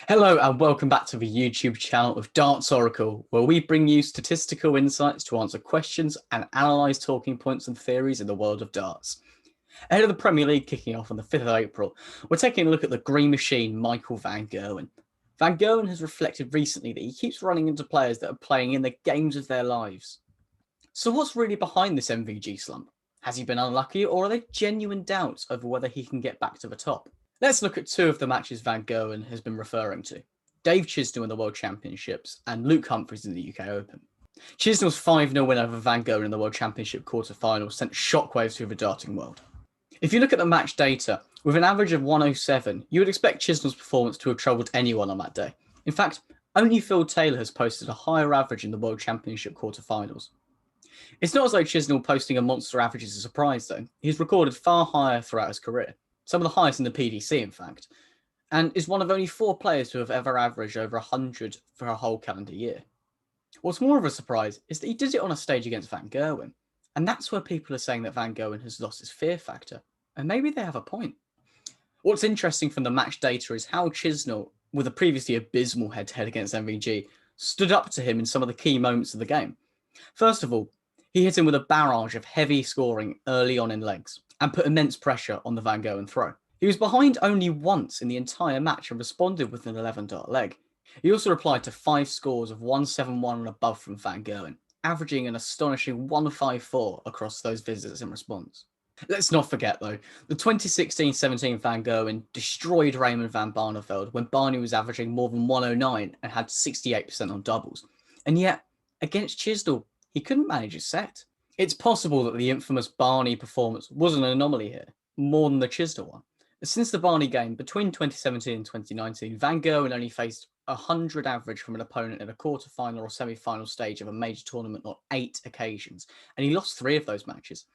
Hello and welcome back to the YouTube channel of Darts Oracle, where we bring you statistical insights to answer questions and analyse talking points and theories in the world of darts. Ahead of the Premier League kicking off on the 5th of April, we're taking a look at the green machine Michael van Gerwen. Van Gerwen has reflected recently that he keeps running into players that are playing in the games of their lives. So what's really behind this MVG slump? Has he been unlucky, or are there genuine doubts over whether he can get back to the top? Let's look at two of the matches Van Gerwen has been referring to. Dave Chisnell in the World Championships and Luke Humphries in the UK Open. Chisnell's 5-0 win over Van Gerwen in the World Championship quarter-final sent shockwaves through the darting world. If you look at the match data, with an average of 107, you would expect Chisnell's performance to have troubled anyone on that day. In fact, only Phil Taylor has posted a higher average in the World Championship quarter-finals. It's not as though Chisnell posting a monster average is a surprise though. He's recorded far higher throughout his career, some of the highest in the PDC in fact, and is one of only 4 players to have ever averaged over 100 for a whole calendar year. What's more of a surprise is that he did it on a stage against Van Gerwen, and that's where people are saying that Van Gerwen has lost his fear factor, and maybe they have a point. What's interesting from the match data is how Chisnell, with a previously abysmal head-to-head against MVG, stood up to him in some of the key moments of the game. First of all, he hit him with a barrage of heavy scoring early on in legs and put immense pressure on the Van Gerwen throw. He was behind only once in the entire match and responded with an 11-dart leg. He also replied to 5 scores of 171 and above from Van Gerwen, averaging an astonishing 154 across those visits in response. Let's not forget though, the 2016-17 Van Gerwen destroyed Raymond van Barneveld when Barney was averaging more than 109 and had 68% on doubles. And yet, against Chisnell, he couldn't manage his set. It's possible that the infamous Barney performance was an anomaly here, more than the Chisnell one. Since the Barney game, between 2017 and 2019, Van Gerwen only faced 100 average from an opponent in a quarter-final or semi-final stage of a major tournament on 8 occasions, and he lost 3 of those matches.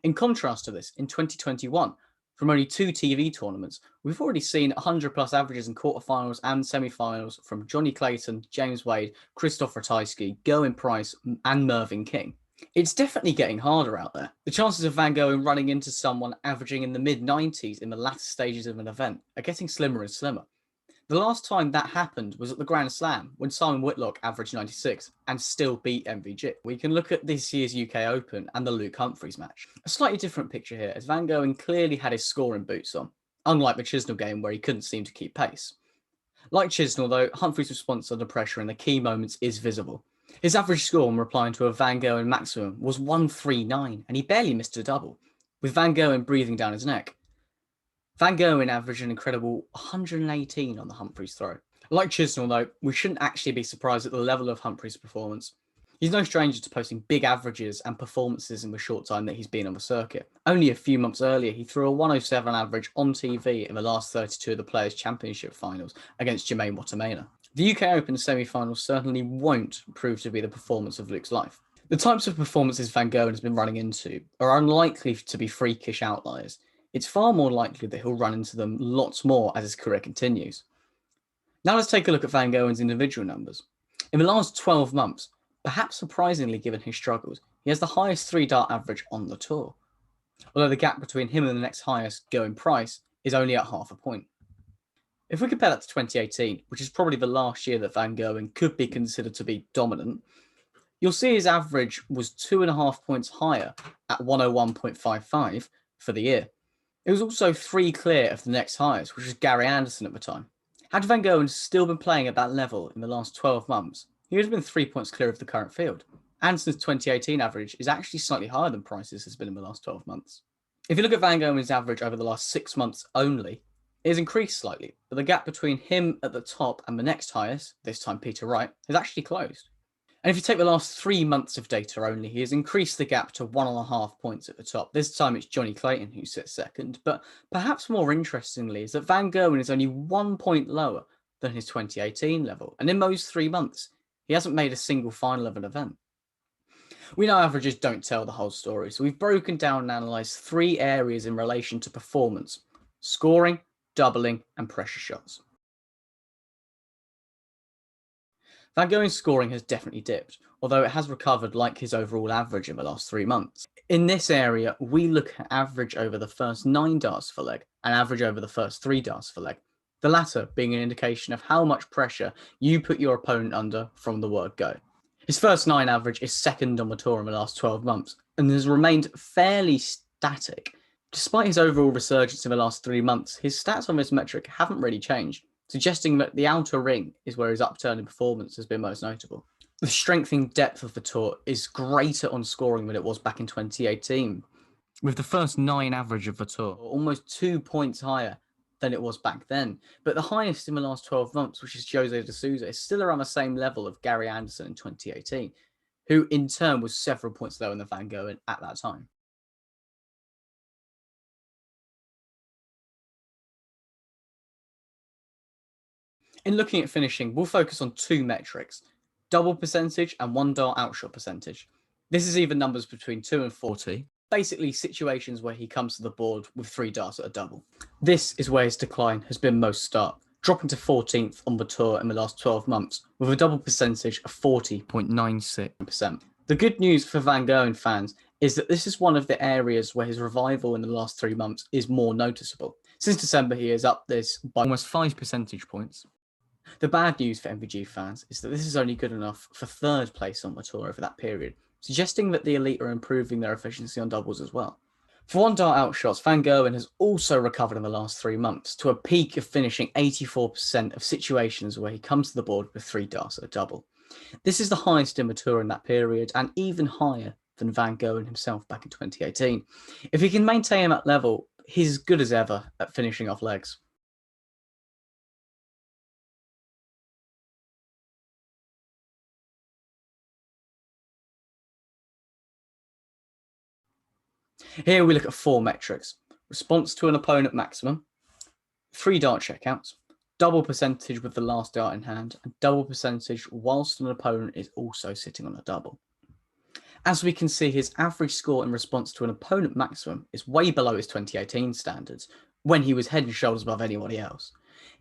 In contrast to this, in 2021, from only 2 TV tournaments, we've already seen 100-plus averages in quarterfinals and semi-finals from Johnny Clayton, James Wade, Christoph Ratajski, Gerwyn Price, and Mervyn King. It's definitely getting harder out there. The chances of Van Gerwen running into someone averaging in the mid-90s in the latter stages of an event are getting slimmer and slimmer. The last time that happened was at the Grand Slam, when Simon Whitlock averaged 96 and still beat MVG. We can look at this year's UK Open and the Luke Humphries match. A slightly different picture here, as Van Gerwen clearly had his scoring boots on, unlike the Chisnell game where he couldn't seem to keep pace. Like Chisnell though, Humphries' response under pressure in the key moments is visible. His average score when replying to a Van Gerwen maximum was 139, and he barely missed a double, with Van Gerwen breathing down his neck. Van Gerwen averaged an incredible 118 on the Humphries throw. Like Chisnell though, we shouldn't actually be surprised at the level of Humphries' performance. He's no stranger to posting big averages and performances in the short time that he's been on the circuit. Only a few months earlier, he threw a 107 average on TV in the last 32 of the Players' Championship finals against Jermaine Wattimena. The UK Open semi-finals certainly won't prove to be the performance of Luke's life. The types of performances Van Gerwen has been running into are unlikely to be freakish outliers. It's far more likely that he'll run into them lots more as his career continues. Now let's take a look at Van Gerwen's individual numbers. In the last 12 months, perhaps surprisingly given his struggles, he has the highest 3-dart average on the tour, although the gap between him and the next highest, Gerwyn Price, is only at half a point. If we compare that to 2018, which is probably the last year that Van Gerwen could be considered to be dominant, you'll see his average was 2.5 points higher at 101.55 for the year. It was also 3 clear of the next highest, which was Gary Anderson at the time. Had Van Gerwen still been playing at that level in the last 12 months, he would have been 3 points clear of the current field. Anderson's 2018 average is actually slightly higher than Price's has been in the last 12 months. If you look at Van Gerwen's average over the last 6 months only, it has increased slightly, but the gap between him at the top and the next highest, this time Peter Wright, has actually closed. And if you take the last 3 months of data only, he has increased the gap to 1.5 points at the top. This time it's Johnny Clayton who sits second, but perhaps more interestingly is that Van Gerwen is only 1 point lower than his 2018 level. And in those 3 months, he hasn't made a single final of an event. We know averages don't tell the whole story, so we've broken down and analysed 3 areas in relation to performance: scoring, doubling, and pressure shots. Van Gerwen's scoring has definitely dipped, although it has recovered like his overall average in the last 3 months. In this area, we look at average over the first 9 darts for leg and average over the first 3 darts for leg. the latter being an indication of how much pressure you put your opponent under from the word go. His first 9 average is second on the tour in the last 12 months and has remained fairly static. Despite his overall resurgence in the last 3 months, his stats on this metric haven't really changed, suggesting that the outer ring is where his upturn in performance has been most notable. The strengthening depth of the tour is greater on scoring than it was back in 2018, with the first 9 average of the tour almost 2 points higher than it was back then. But the highest in the last 12 months, which is Jose de Sousa, is still around the same level of Gary Anderson in 2018, who in turn was several points lower than Van Gogh at that time. In looking at finishing, we'll focus on 2 metrics, double percentage and 1-dart outshot percentage. This is even numbers between 2 and 40, basically situations where he comes to the board with 3 darts at a double. This is where his decline has been most stark, dropping to 14th on the tour in the last 12 months, with a double percentage of 40.96%. The good news for Van Gogh fans is that this is one of the areas where his revival in the last 3 months is more noticeable. Since December, he is up this by almost 5 percentage points. The bad news for MVG fans is that this is only good enough for 3rd place on the tour over that period, suggesting that the elite are improving their efficiency on doubles as well. For 1-dart outshots, Van Gogh has also recovered in the last 3 months to a peak of finishing 84% of situations where he comes to the board with 3 darts at a double. This is the highest in the tour in that period and even higher than Van Gogh himself back in 2018. If he can maintain that level, he's as good as ever at finishing off legs. Here we look at 4 metrics: response to an opponent maximum, 3 dart checkouts, double percentage with the last dart in hand, and double percentage whilst an opponent is also sitting on a double. As we can see, his average score in response to an opponent maximum is way below his 2018 standards, when he was head and shoulders above anybody else.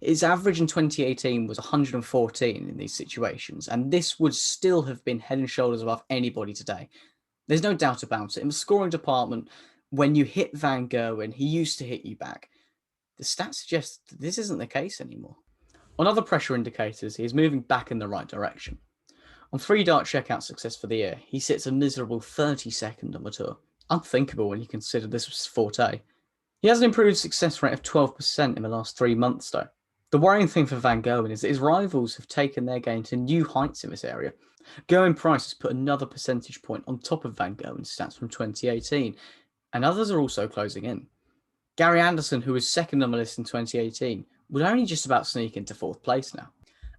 His average in 2018 was 114 in these situations, and this would still have been head and shoulders above anybody today. There's no doubt about it. In the scoring department, when you hit Van Gogh and he used to hit you back, the stats suggest that this isn't the case anymore. On other pressure indicators, he is moving back in the right direction. On 3 dart checkout success for the year, he sits a miserable 32nd on the tour. Unthinkable when you consider this was his forte. He has an improved success rate of 12% in the last 3 months though. The worrying thing for Van Gogh is that his rivals have taken their game to new heights in this area. Gerwyn Price has put another percentage point on top of Van Gogh stats from 2018, and others are also closing in. Gary Anderson, who was second on the list in 2018, would only just about sneak into 4th place now.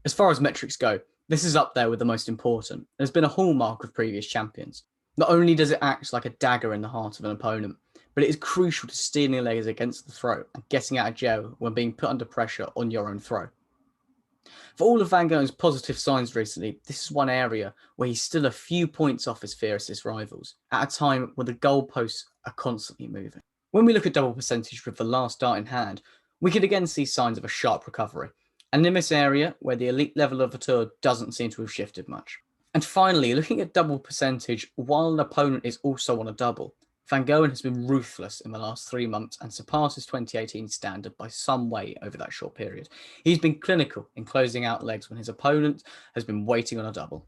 As far as metrics go, this is up there with the most important. It has been a hallmark of previous champions. Not only does it act like a dagger in the heart of an opponent, but it is crucial to stealing legs against the throw and getting out of jail when being put under pressure on your own throw. For all of Van Gogh's positive signs recently, this is one area where he's still a few points off his fiercest rivals, at a time when the goalposts are constantly moving. When we look at double percentage with the last dart in hand, we can again see signs of a sharp recovery, and in this area where the elite level of the tour doesn't seem to have shifted much. And finally, looking at double percentage while an opponent is also on a double, Van Gogh has been ruthless in the last 3 months and surpassed his 2018 standard by some way over that short period. He's been clinical in closing out legs when his opponent has been waiting on a double.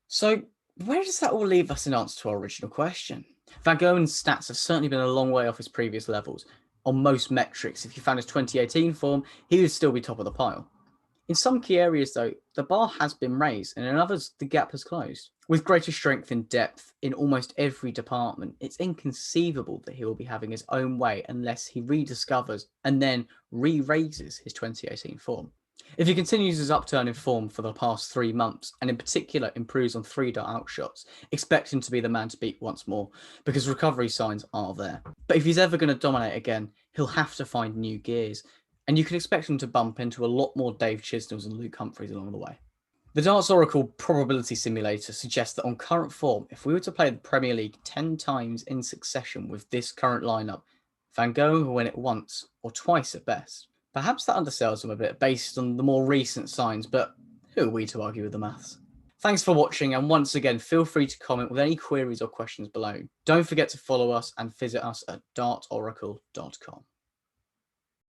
So where does that all leave us in answer to our original question? Van Gogh's stats have certainly been a long way off his previous levels. On most metrics, if you found his 2018 form, he would still be top of the pile. In some key areas, though, the bar has been raised, and in others, the gap has closed. With greater strength and depth in almost every department, it's inconceivable that he will be having his own way unless he rediscovers and then re-raises his 2018 form. If he continues his upturn in form for the past 3 months, and in particular improves on 3-dart outshots, expect him to be the man to beat once more, because recovery signs are there. But if he's ever going to dominate again, he'll have to find new gears, and you can expect him to bump into a lot more Dave Chisnells and Luke Humphreys along the way. The Darts Oracle probability simulator suggests that on current form, if we were to play the Premier League 10 times in succession with this current lineup, Van Gogh will win it once or twice at best. Perhaps that undersells him a bit based on the more recent signs, but who are we to argue with the maths? Thanks for watching, and once again, feel free to comment with any queries or questions below. Don't forget to follow us and visit us at dartoracle.com.